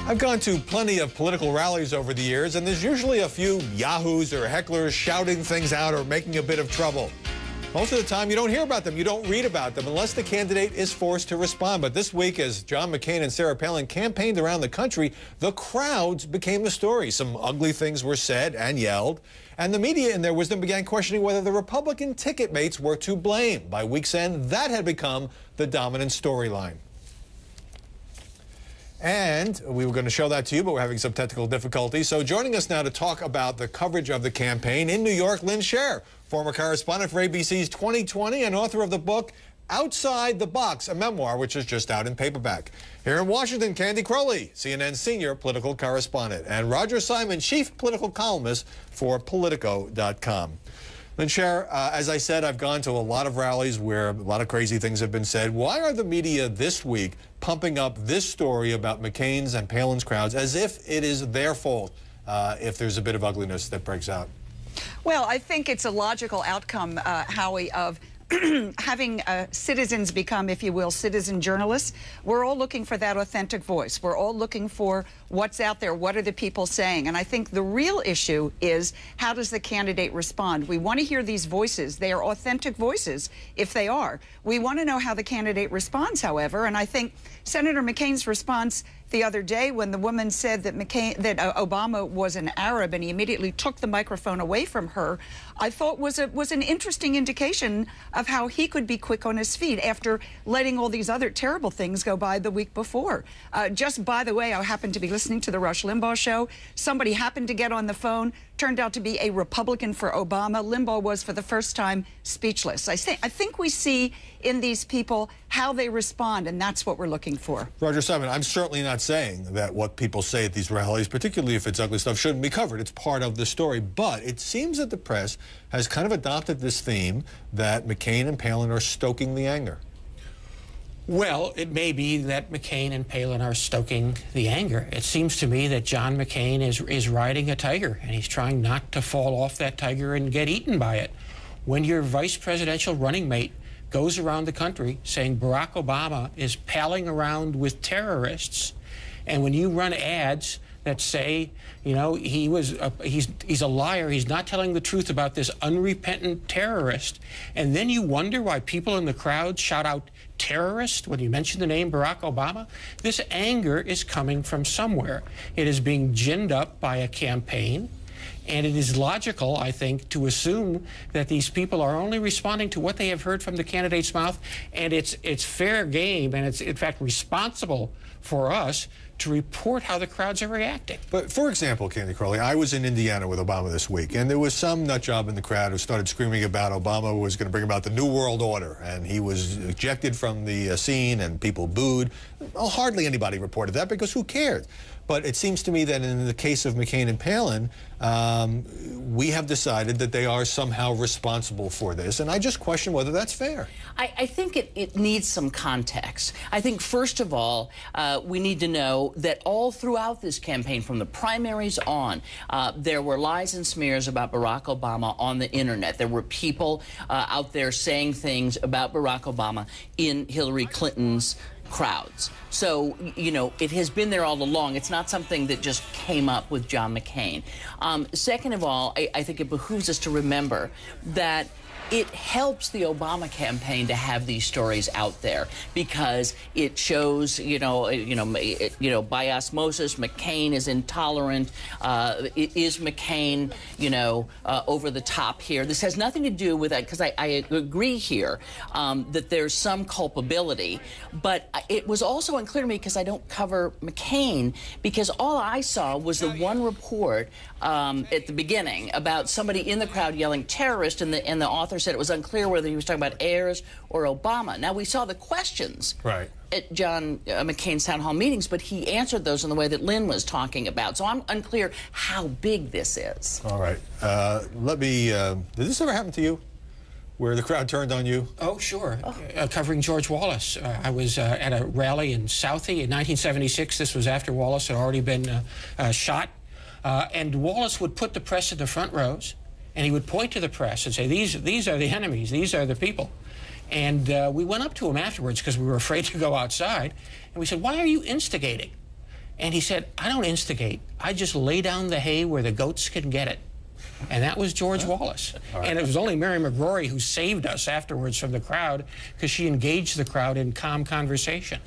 I've gone to plenty of political rallies over the years, and there's usually a few yahoos or hecklers shouting things out or making a bit of trouble. Most of the time, you don't hear about them, you don't read about them, unless the candidate is forced to respond. But this week, as John McCain and Sarah Palin campaigned around the country, the crowds became the story. Some ugly things were said and yelled, and the media in their wisdom began questioning whether the Republican ticket mates were to blame. By week's end, that had become the dominant storyline. And we were going to show that to you, but we're having some technical difficulties. So joining us now to talk about the coverage of the campaign in New York, Lynn Sher, former correspondent for ABC's 2020 and author of the book Outside the Box, a memoir which is just out in paperback. Here in Washington, Candy Crowley, CNN's senior political correspondent, and Roger Simon, chief political columnist for Politico.com. Lynn Sher, as I said, I've gone to a lot of rallies where a lot of crazy things have been said. Why are the media this week pumping up this story about McCain's and Palin's crowds as if it is their fault if there's a bit of ugliness that breaks out? Well, I think it's a logical outcome, Howie, of having citizens become, if you will, citizen journalists. We're all looking for that authentic voice. We're all looking for what's out there. What are the people saying? And I think the real issue is, how does the candidate respond? We want to hear these voices. They are authentic voices, if they are. We want to know how the candidate responds, however, and I think Senator McCain's response the other day when the woman said that Obama was an Arab and he immediately took the microphone away from her, I thought was an interesting indication of how he could be quick on his feet after letting all these other terrible things go by the week before. Just by the way, I happened to be listening to the Rush Limbaugh show. Somebody happened to get on the phone, turned out to be a Republican for Obama. Limbaugh was, for the first time, speechless. I think we see in these people how they respond, and that's what we're looking for. Roger Simon, I'm certainly not saying that what people say at these rallies, particularly if it's ugly stuff, shouldn't be covered. It's part of the story. But it seems that the press has kind of adopted this theme that McCain and Palin are stoking the anger. Well, it may be that McCain and Palin are stoking the anger. It seems to me that John McCain is riding a tiger, and he's trying not to fall off that tiger and get eaten by it. When your vice presidential running mate goes around the country saying Barack Obama is palling around with terrorists, and when you run ads that say, you know, he's a liar, he's not telling the truth about this unrepentant terrorist, and then you wonder why people in the crowd shout out terrorist when you mention the name Barack Obama, this anger is coming from somewhere. It is being ginned up by a campaign. And it is logical, I think, to assume that these people are only responding to what they have heard from the candidate's mouth, and it's fair game, and it's, in fact, responsible for us to report how the crowds are reacting. But, for example, Candy Crowley, I was in Indiana with Obama this week, and there was some nutjob in the crowd who started screaming about Obama was going to bring about the New World Order, and he was ejected from the scene, and people booed. Well, hardly anybody reported that, because who cared? But it seems to me that in the case of McCain and Palin, we have decided that they are somehow responsible for this, and I just question whether that's fair. I think it needs some context. I think, first of all, we need to know that all throughout this campaign, from the primaries on, there were lies and smears about Barack Obama on the internet. There were people out there saying things about Barack Obama in Hillary Clinton's crowds. So, you know, it has been there all along. It's not something that just came up with John McCain. Second of all, I think it behooves us to remember that it helps the Obama campaign to have these stories out there, because it shows, by osmosis, McCain is intolerant. Is McCain, over the top here? This has nothing to do with that, because I agree here that there's some culpability, but it was also unclear to me, because I don't cover McCain, because all I saw was the one report at the beginning about somebody in the crowd yelling terrorist, and the author said it was unclear whether he was talking about Ayers or Obama. Now, we saw the questions at John McCain's town hall meetings, but he answered those in the way that Lynn was talking about. So I'm unclear how big this is. All right. Did this ever happen to you, where the crowd turned on you? Oh, sure. Covering George Wallace. I was at a rally in Southie in 1976. This was after Wallace had already been shot. And Wallace would put the press in the front rows, and he would point to the press and say, these are the enemies, these are the people. And we went up to him afterwards, because we were afraid to go outside, and we said, why are you instigating? And he said, I don't instigate. I just lay down the hay where the goats can get it. And that was George Wallace. Right. And it was only Mary McGrory who saved us afterwards from the crowd, because she engaged the crowd in calm conversation.